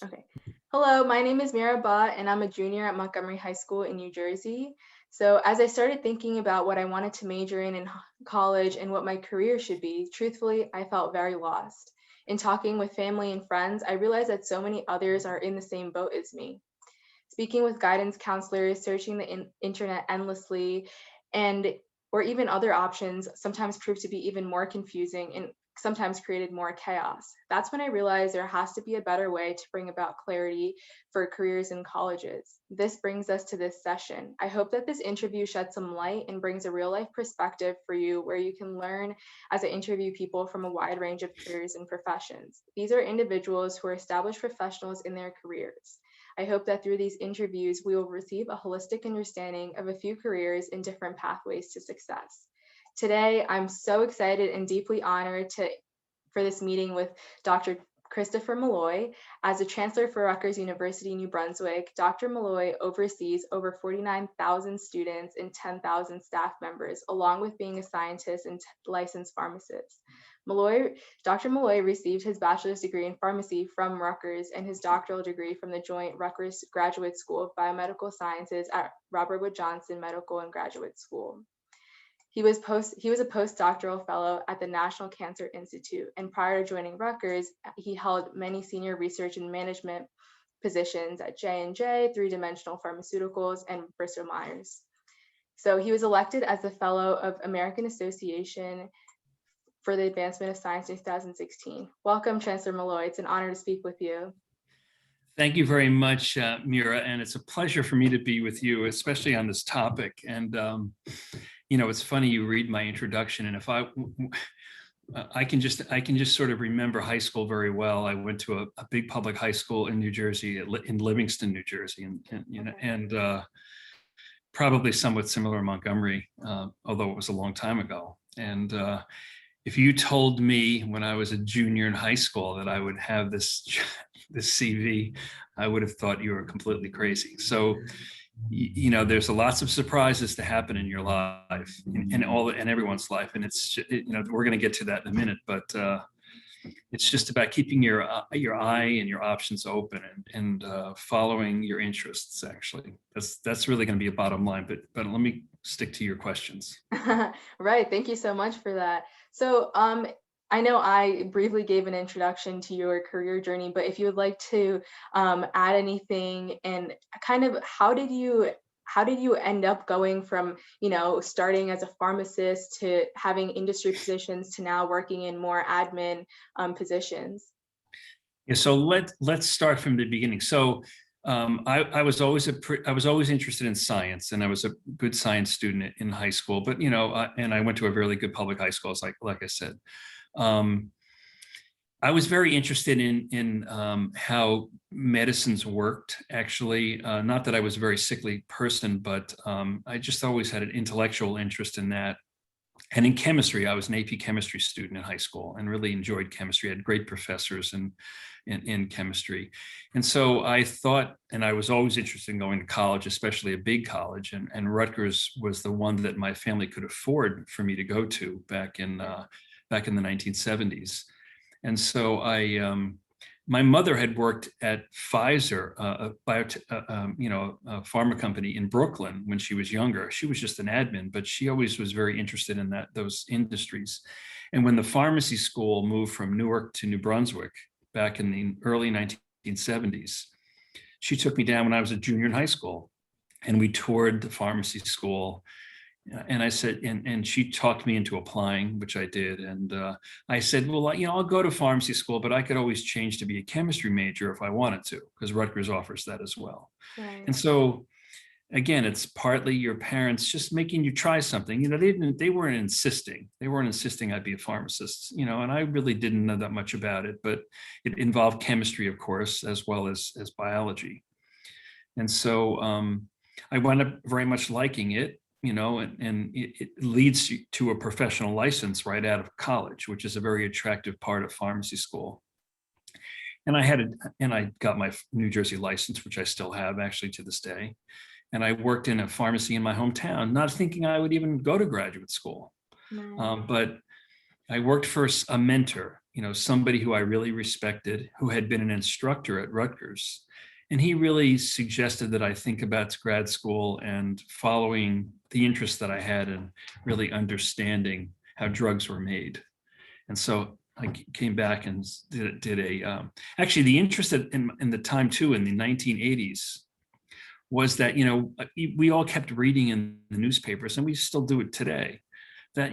Okay. Hello, my name is Meera Bhatt, and I'm a junior at Montgomery High School in New Jersey. So, as I started thinking about what I wanted to major in college and what my career should be, truthfully, I felt very lost. In talking with family and friends, I realized that so many others are in the same boat as me. Speaking with guidance counselors, searching the internet endlessly, and or even other options sometimes proved to be even more confusing and sometimes created more chaos. That's when I realized there has to be a better way to bring about clarity for careers in colleges. This brings us to this session. I hope that this interview sheds some light and brings a real life perspective for you where you can learn as I interview people from a wide range of careers and professions. These are individuals who are established professionals in their careers. I hope that through these interviews, we will receive a holistic understanding of a few careers and different pathways to success. Today, I'm so excited and deeply honored for this meeting with Dr. Christopher Molloy. As a Chancellor for Rutgers University, New Brunswick, Dr. Molloy oversees over 49,000 students and 10,000 staff members, along with being a scientist and licensed pharmacist. Dr. Molloy received his bachelor's degree in pharmacy from Rutgers and his doctoral degree from the joint Rutgers Graduate School of Biomedical Sciences at Robert Wood Johnson Medical and Graduate School. He was a postdoctoral fellow at the National Cancer Institute, and prior to joining Rutgers, he held many senior research and management positions at J&J, Three Dimensional Pharmaceuticals, and Bristol Myers. So he was elected as the fellow of American Association for the Advancement of Science in 2016. Welcome, Chancellor Molloy. It's an honor to speak with you. Thank you very much, Meera, and it's a pleasure for me to be with you, especially on this topic. And it's funny you read my introduction, and if I can just sort of remember high school very well. I went to a big public high school in New Jersey, in Livingston, New Jersey, and probably somewhat similar in Montgomery, although it was a long time ago. And if you told me when I was a junior in high school that I would have this CV, I would have thought you were completely crazy. So, there's lots of surprises to happen in your life, in everyone's life, and we're going to get to that in a minute. But it's just about keeping your eye and your options open and following your interests. Actually, that's really going to be a bottom line. But let me stick to your questions. Right. Thank you so much for that. So I know I briefly gave an introduction to your career journey, but if you would like to add anything and kind of how did you end up going from, starting as a pharmacist to having industry positions to now working in more admin positions? Yeah, so let's start from the beginning. So I was always interested in science, and I was a good science student in high school. But and I went to a really good public high school, like I said. I was very interested in how medicines worked. Actually, not that I was a very sickly person, but I just always had an intellectual interest in that. And in chemistry, I was an AP chemistry student in high school and really enjoyed chemistry. I had great professors in chemistry. And so I thought, and I was always interested in going to college, especially a big college. And Rutgers was the one that my family could afford for me to go to back in the 1970s. And so my mother had worked at Pfizer, a pharma company in Brooklyn when she was younger. She was just an admin, but she always was very interested in those industries. And when the pharmacy school moved from Newark to New Brunswick back in the early 1970s, she took me down when I was a junior in high school, and we toured the pharmacy school. And I said, and she talked me into applying, which I did. And I said, well, I'll go to pharmacy school, but I could always change to be a chemistry major if I wanted to, because Rutgers offers that as well. Right. And so, again, it's partly your parents just making you try something. They weren't insisting. They weren't insisting I'd be a pharmacist, and I really didn't know that much about it, but it involved chemistry, of course, as well as biology. And so I wound up very much liking it. And it leads you to a professional license right out of college, which is a very attractive part of pharmacy school. And I got my New Jersey license, which I still have actually to this day. And I worked in a pharmacy in my hometown, not thinking I would even go to graduate school. Right. But I worked for a mentor somebody who I really respected, who had been an instructor at Rutgers. And he really suggested that I think about grad school and following the interest that I had in really understanding how drugs were made. And so I came back and did actually the interest in the time too, in the 1980s, was that, we all kept reading in the newspapers, and we still do it today, that,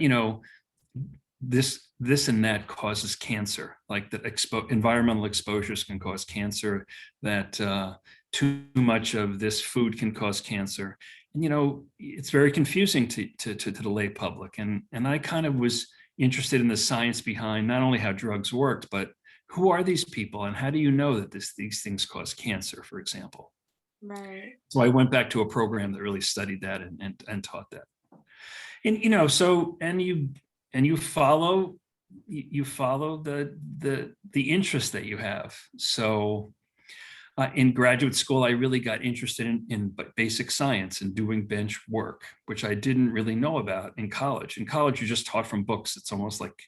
this and that causes cancer, like that environmental exposures can cause cancer, that too much of this food can cause cancer. And, it's very confusing to the lay public. And I kind of was interested in the science behind not only how drugs worked, but who are these people and how do you know that these things cause cancer, for example? Right. So I went back to a program that really studied that and taught that. And so you follow the interest that you have. So in graduate school, I really got interested in basic science and doing bench work, which I didn't really know about in college. In college, you're just taught from books. It's almost like,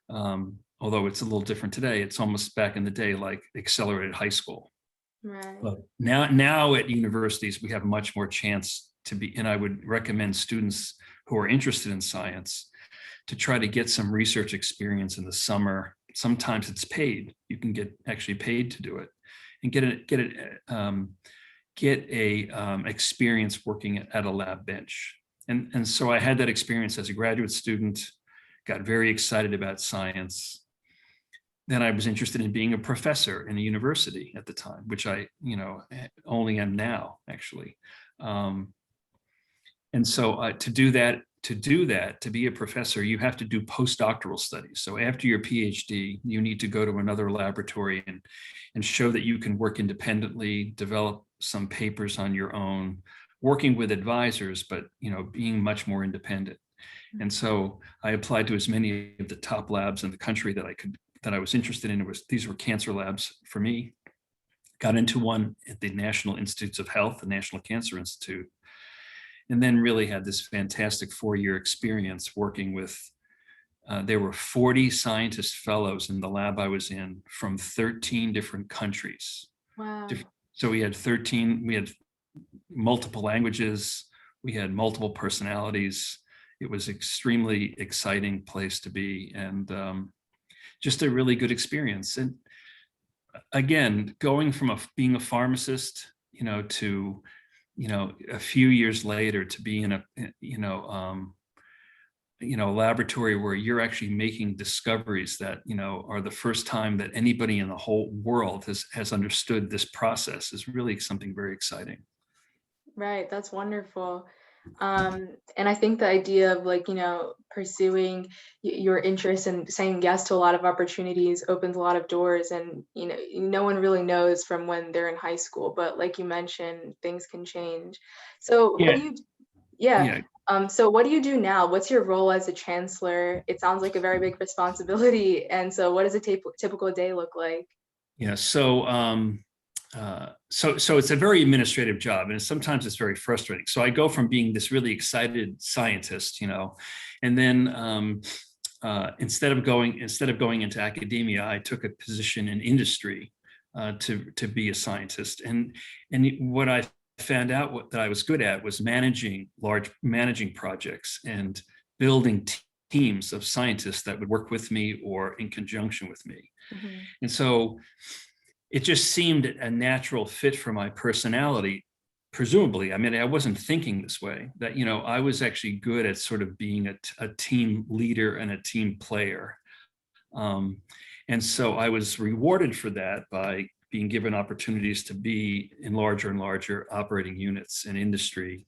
although it's a little different today, it's almost back in the day like accelerated high school. Right. But now at universities, we have much more chance to be, and I would recommend students who are interested in science to try to get some research experience in the summer. Sometimes it's paid. You can get actually paid to do it, and get a experience working at a lab bench. And so I had that experience as a graduate student, got very excited about science. Then I was interested in being a professor in a university at the time, which I, only am now, actually. And so to do that, to be a professor, you have to do postdoctoral studies. So after your PhD, you need to go to another laboratory and show that you can work independently, develop some papers on your own, working with advisors, but being much more independent. And so I applied to as many of the top labs in the country that I was interested in. These were cancer labs for me. Got into one at the National Institutes of Health, the National Cancer Institute, and then really had this fantastic 4-year experience working with, there were 40 scientist fellows in the lab I was in from 13 different countries. Wow. So we had multiple languages, we had multiple personalities. It was extremely exciting place to be, and just a really good experience. And again, going from being a pharmacist, to, a few years later to be in a laboratory where you're actually making discoveries that, are the first time that anybody in the whole world has understood this process, is really something very exciting. Right, that's wonderful. And I think the idea of pursuing your interest and saying yes to a lot of opportunities opens a lot of doors. And no one really knows from when they're in high school, but like you mentioned, things can change. So what do you? Yeah. So what do you do now? What's your role as a chancellor? It sounds like a very big responsibility. And so, what does a typical day look like? Yeah. So it's a very administrative job, and sometimes it's very frustrating. So I go from being this really excited scientist, and then instead of going into academia, I took a position in industry to be a scientist. And what I found out that I was good at was managing projects and building teams of scientists that would work with me or in conjunction with me. Mhm. And so it just seemed a natural fit for my personality, presumably. I mean, I wasn't thinking this way, that, I was actually good at sort of being a team leader and a team player. And so I was rewarded for that by being given opportunities to be in larger and larger operating units in industry.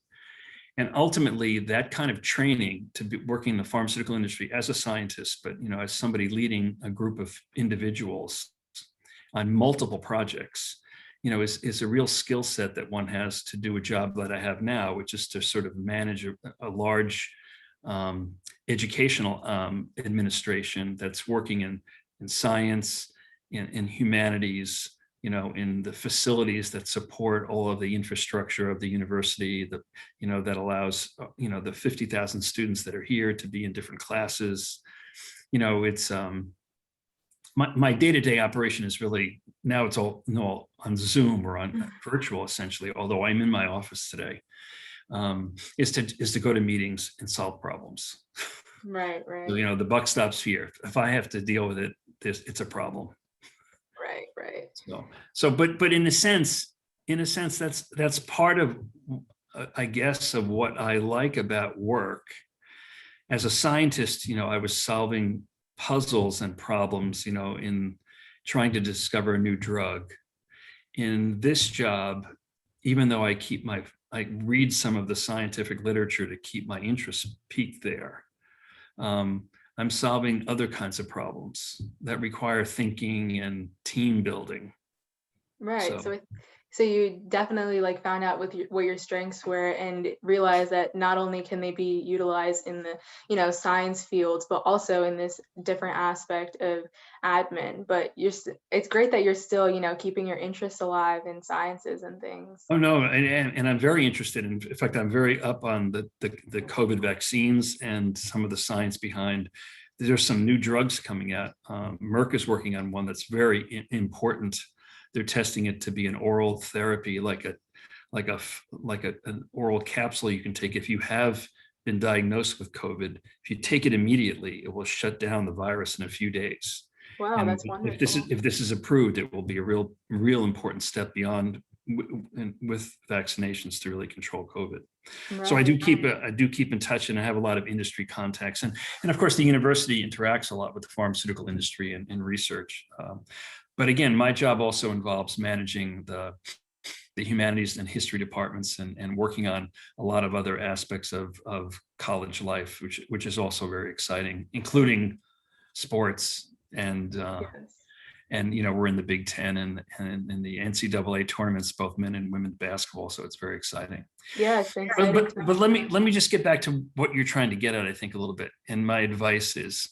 And ultimately, that kind of training to be working in the pharmaceutical industry as a scientist, but, as somebody leading a group of individuals on multiple projects, is a real skill set that one has to do a job that I have now, which is to sort of manage a large educational administration that's working in science, in humanities, in the facilities that support all of the infrastructure of the university, that allows, the 50,000 students that are here to be in different classes. It's my day-to-day operation is really, now it's all on Zoom or on virtual essentially, although I'm in my office today, is to go to meetings and solve problems. Right, So, right, the buck stops here. If I have to deal with it, it's a problem. right, right. But in a sense, that's part of, I guess, of what I like about work. As a scientist, I was solving puzzles and problems, in trying to discover a new drug. In this job, even though I read some of the scientific literature to keep my interest peaked there, I'm solving other kinds of problems that require thinking and team building. Right. So, So you definitely like found out what your strengths were and realized that not only can they be utilized in the, science fields, but also in this different aspect of admin. But it's great that you're still, keeping your interests alive in sciences and things. oh no, and I'm very interested in fact, I'm very up on the COVID vaccines and some of the science behind. There's some new drugs coming out. Merck is working on one that's very important. They're testing it to be an oral therapy, like an oral capsule you can take if you have been diagnosed with COVID. If you take it immediately, it will shut down the virus in a few days. Wow, And that's if this is wonderful. if this is approved, it will be a real important step beyond with vaccinations to really control COVID. So I Right. do keep in touch, and I have a lot of industry contacts, and of course the university interacts a lot with the pharmaceutical industry and research. But again, my job also involves managing the humanities and history departments and working on a lot of other aspects of college life, which is also very exciting, including sports Yes. and we're in the Big Ten and in the NCAA tournaments, both men and women's basketball. So it's very exciting. Yeah, it's been But exciting. but, but let me just get back to what you're trying to get at, I think, a little bit. And my advice is,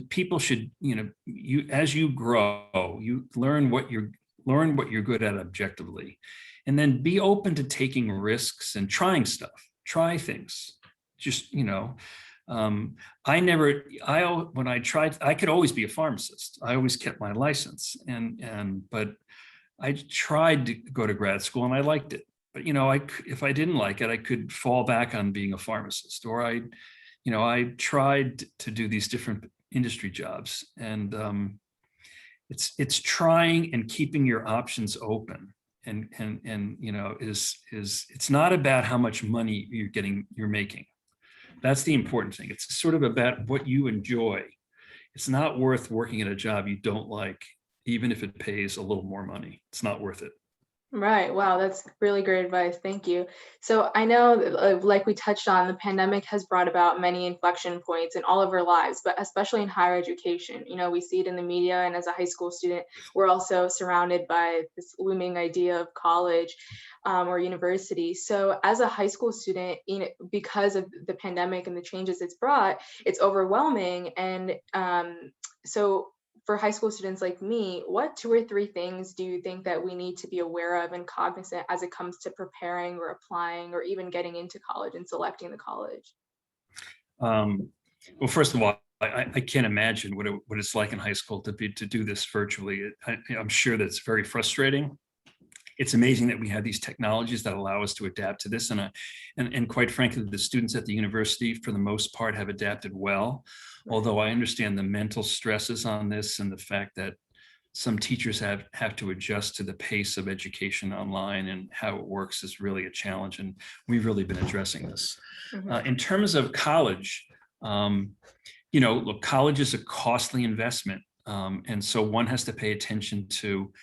people should, you as you grow, you learn what you're good at objectively, and then be open to taking risks and trying stuff, try things. Just, when I tried, I could always be a pharmacist. I always kept my license, but I tried to go to grad school and I liked it. But, if I didn't like it, I could fall back on being a pharmacist, or I tried to do these different industry jobs, and it's trying and keeping your options open, and is it's not about how much money you're making. That's the important thing. It's sort of about what you enjoy. It's not worth working at a job you don't like, even if it pays a little more money. It's not worth it. Right. Wow, that's really great advice. Thank you. So I know, like we touched on, the pandemic has brought about many inflection points in all of our lives, but especially in higher education. We see it in the media, and as a high school student, we're also surrounded by this looming idea of college or university. So as a high school student, because of the pandemic and the changes it's brought, it's overwhelming. And so for high school students like me, what 2 or 3 things do you think that we need to be aware of and cognizant as it comes to preparing or applying or even getting into college and selecting the college? Well, first of all, I can't imagine what it's like in high school to do this virtually. I'm sure that it's very frustrating. It's amazing that we have these technologies that allow us to adapt to this, and quite frankly, the students at the university, for the most part, have adapted well. Although I understand the mental stresses on this and the fact that some teachers have to adjust to the pace of education online, and how it works is really a challenge. And we've really been addressing this. Mhm. In terms of college, look, college is a costly investment. And so one has to pay attention to,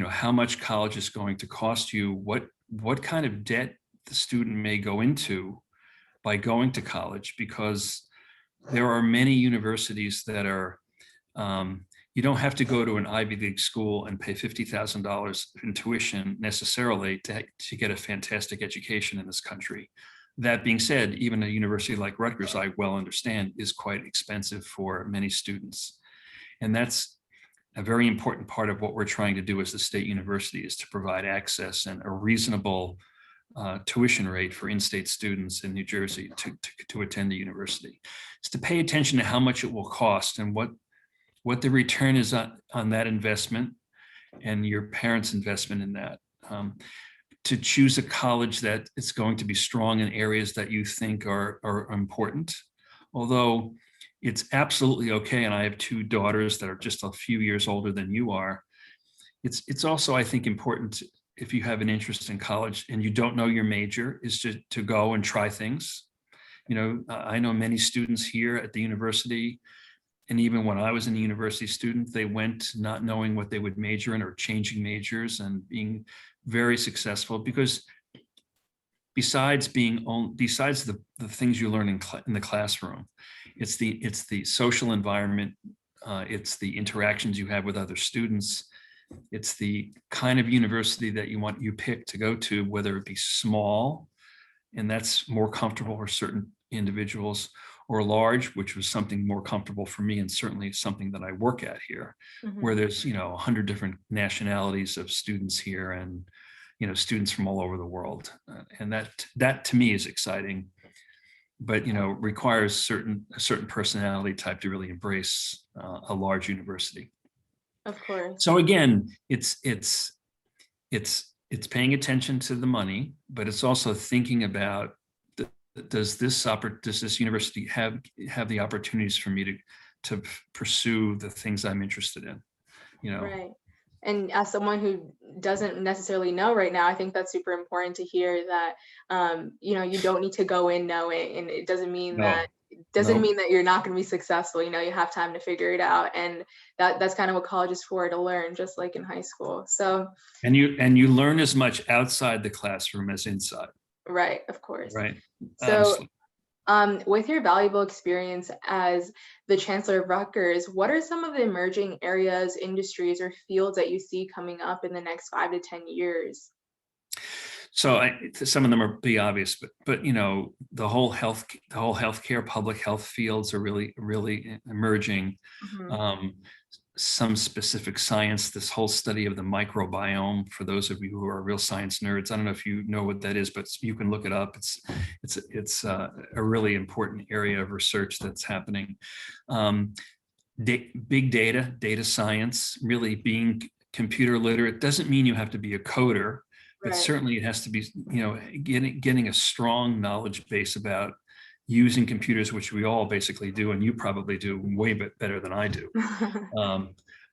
how much college is going to cost you, what kind of debt the student may go into by going to college, because there are many universities that are, you don't have to go to an Ivy League school and pay $50,000 in tuition necessarily to get a fantastic education in this country. That being said, even a university like Rutgers, I well understand, is quite expensive for many students. And that's a very important part of what we're trying to do as the state university, is to provide access and a reasonable tuition rate for in-state students in New Jersey to attend the university. Is to pay attention to how much it will cost and what the return is on that investment and your parents' investment in that. To choose a college that is going to be strong in areas that you think are important. Although it's absolutely okay, and I have two daughters that are just a few years older than you are, it's also, I think, important if you have an interest in college and you don't know your major, is to go and try things. I know many students here at the university, and even when I was a university student, they went not knowing what they would major in or changing majors and being very successful, because besides the things you learn in the classroom, it's the social environment, it's the interactions you have with other students, it's the kind of university that you pick to go to, whether it be small, and that's more comfortable for certain individuals, or large, which was something more comfortable for me, and certainly something that I work at here, where there's 100 different nationalities of students here, and students from all over the world, and that to me is exciting, but requires a certain personality type to really embrace a large university. Of course. So again, it's paying attention to the money, but it's also thinking about, does this university have the opportunities for me to pursue the things I'm interested in? Right. And as someone who doesn't necessarily know right now, I think that's super important to hear that, you don't need to go in knowing, and it doesn't mean that you're not going to be successful. You have time to figure it out. And that's kind of what college is for, to learn, just like in high school. So, and you learn as much outside the classroom as inside. Right. Of course. Right. So, with your valuable experience as the Chancellor of Rutgers, what are some of the emerging areas, industries, or fields that you see coming up in the next 5 to 10 years? So some of them are pretty obvious, but the whole healthcare, public health fields are really emerging. Some specific science, this whole study of the microbiome, for those of you who are real science nerds, I don't know if you know what that is, but you can look it up. It's a really important area of research that's happening. Big data science, really being computer literate, doesn't mean you have to be a coder, but certainly it has to be, getting a strong knowledge base about using computers, which we all basically do, and you probably do way better than I do.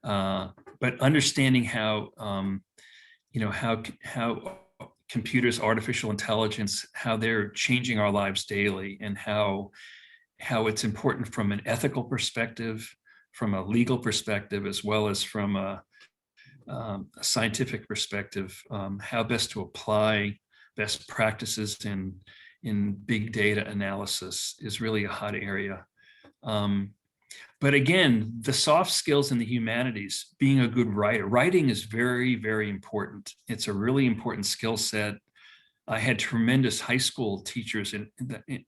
But understanding how computers, artificial intelligence, how they're changing our lives daily, and how it's important from an ethical perspective, from a legal perspective, as well as from a scientific perspective, how best to apply best practices in big data analysis is really a hot area. But again, the soft skills in the humanities, being a good writer. Writing is very, very important. It's a really important skill set. I had tremendous high school teachers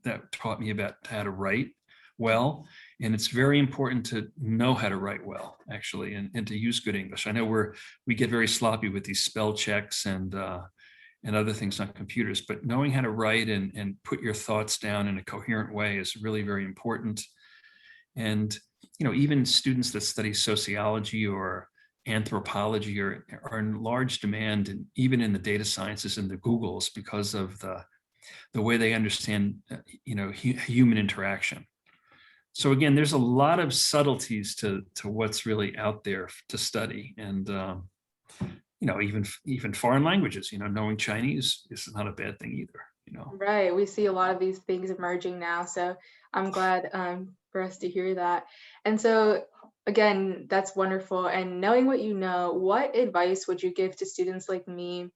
that taught me about how to write well. And it's very important to know how to write well, actually, and to use good English. I know we get very sloppy with these spell checks and other things on computers, but knowing how to write and put your thoughts down in a coherent way is really very important. And even students that study sociology or anthropology are in large demand, and even in the data sciences and the Googles, because of the way they understand human interaction. So again, there's a lot of subtleties to what's really out there to study, and even foreign languages. Knowing Chinese is not a bad thing either. Right. We see a lot of these things emerging now, so I'm glad for us to hear that. And so, again, that's wonderful. And knowing what you know, what advice would you give to students like me,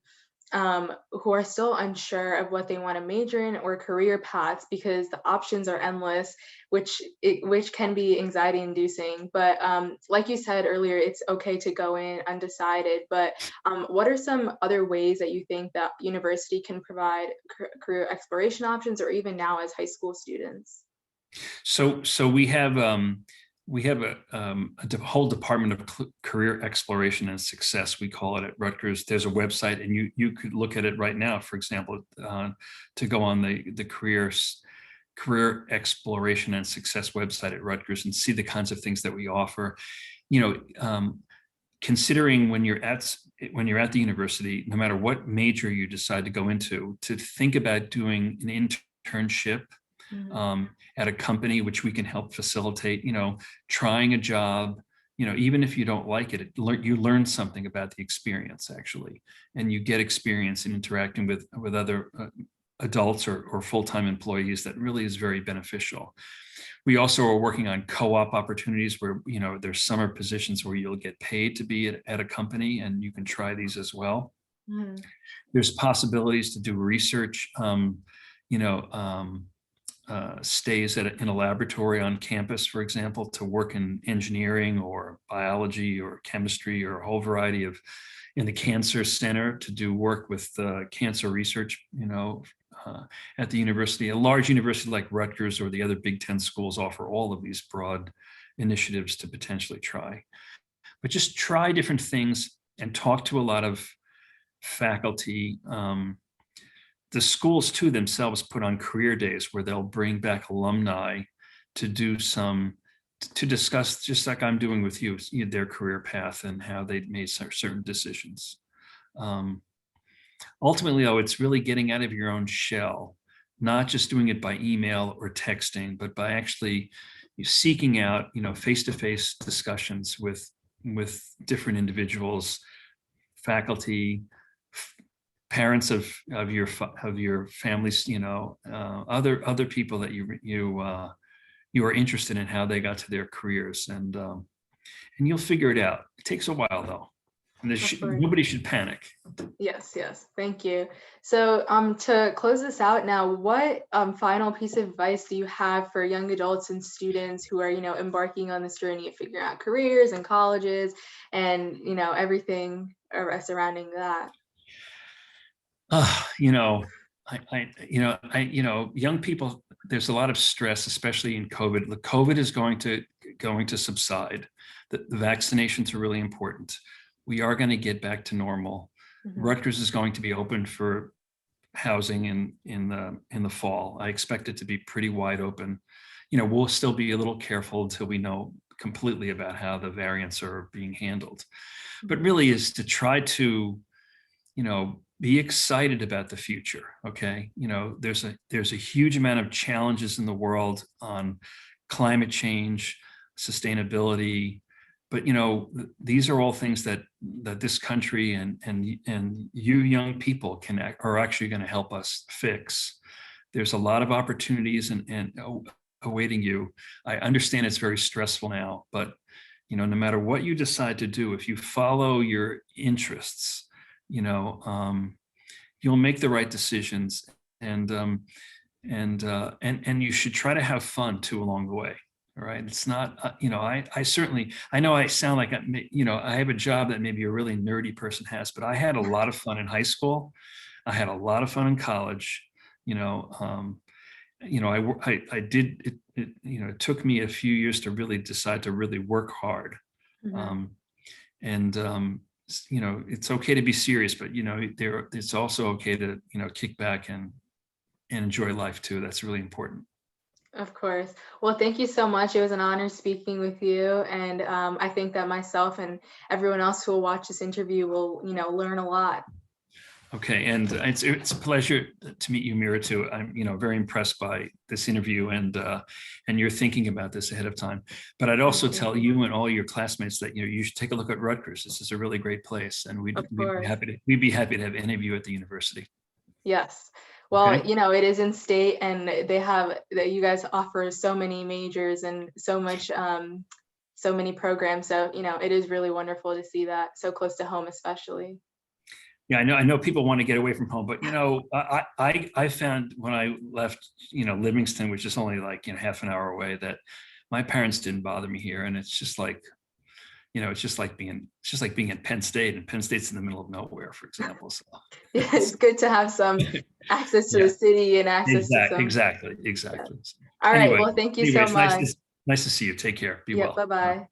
who are still unsure of what they want to major in or career paths, because the options are endless, which can be anxiety inducing. But like you said earlier, it's okay to go in undecided. But what are some other ways that you think that university can provide career exploration options, or even now as high school students? So we have we have whole department of career exploration and success, we call it at Rutgers. There's a website, and you could look at it right now, for example, to go on the career exploration and success website at Rutgers and see the kinds of things that we offer. Considering when you're at the university, no matter what major you decide to go into, to think about doing an internship at a company, which we can help facilitate, trying a job, even if you don't like it, you learn something about the experience actually, and you get experience in interacting with other adults or full-time employees that really is very beneficial. We also are working on co-op opportunities where, there's summer positions where you'll get paid to be at a company, and you can try these as well. There's possibilities to do research, stays in a laboratory on campus, for example, to work in engineering or biology or chemistry or a whole variety of, in the cancer center to do work with cancer research, at the university. A large university like Rutgers or the other Big Ten schools offer all of these broad initiatives to potentially try. But just try different things and talk to a lot of faculty. The schools too themselves put on career days where they'll bring back alumni to discuss, just like I'm doing with you, their career path and how they made certain decisions. Ultimately, though, it's really getting out of your own shell, not just doing it by email or texting, but by actually seeking out, face-to-face discussions with different individuals, faculty, parents of your families, other people that you are interested in how they got to their careers, and you'll figure it out. It takes a while though, and nobody should panic. Yes, thank you. So to close this out now, what final piece of advice do you have for young adults and students who are embarking on this journey of figuring out careers and colleges and everything surrounding that? Young people, there's a lot of stress, especially in COVID. The COVID is going to subside. The vaccinations are really important. We are going to get back to normal. Rutgers is going to be open for housing in the fall. I expect it to be pretty wide open. We'll still be a little careful until we know completely about how the variants are being handled. But really is to try to, be excited about the future. Okay. There's a huge amount of challenges in the world on climate change, sustainability, but these are all things that this country and you young people are actually going to help us fix. There's a lot of opportunities and awaiting you. I understand it's very stressful now, but no matter what you decide to do, if you follow your interests, you'll make the right decisions, and you should try to have fun too along the way. All right. It's not, I know I sound like, I have a job that maybe a really nerdy person has, but I had a lot of fun in high school. I had a lot of fun in college. I did, it took me a few years to really decide to really work hard. It's okay to be serious, but it's also okay to kick back and enjoy life too. That's really important. Of course. Well, thank you so much. It was an honor speaking with you, and I think that myself and everyone else who will watch this interview will learn a lot. Okay, and it's a pleasure to meet you, Meera, too. I'm very impressed by this interview, and you're thinking about this ahead of time. But I'd also tell you and all your classmates that you should take a look at Rutgers. This is a really great place, and we'd be happy to have any of you at the university. Yes. Well, okay. It is in state, and you guys offer so many majors and so much, so many programs. So it is really wonderful to see that so close to home, especially. Yeah, I know people want to get away from home, but I found when I left Livingston, which is only like half an hour away, that my parents didn't bother me here, and it's just like being at Penn State, and Penn State's in the middle of nowhere, for example. So yeah, it's good to have some access to the city and access to some. Exactly. All right. Well, thank you so much. Nice to see you. Take care. Be Yeah, well. bye-bye.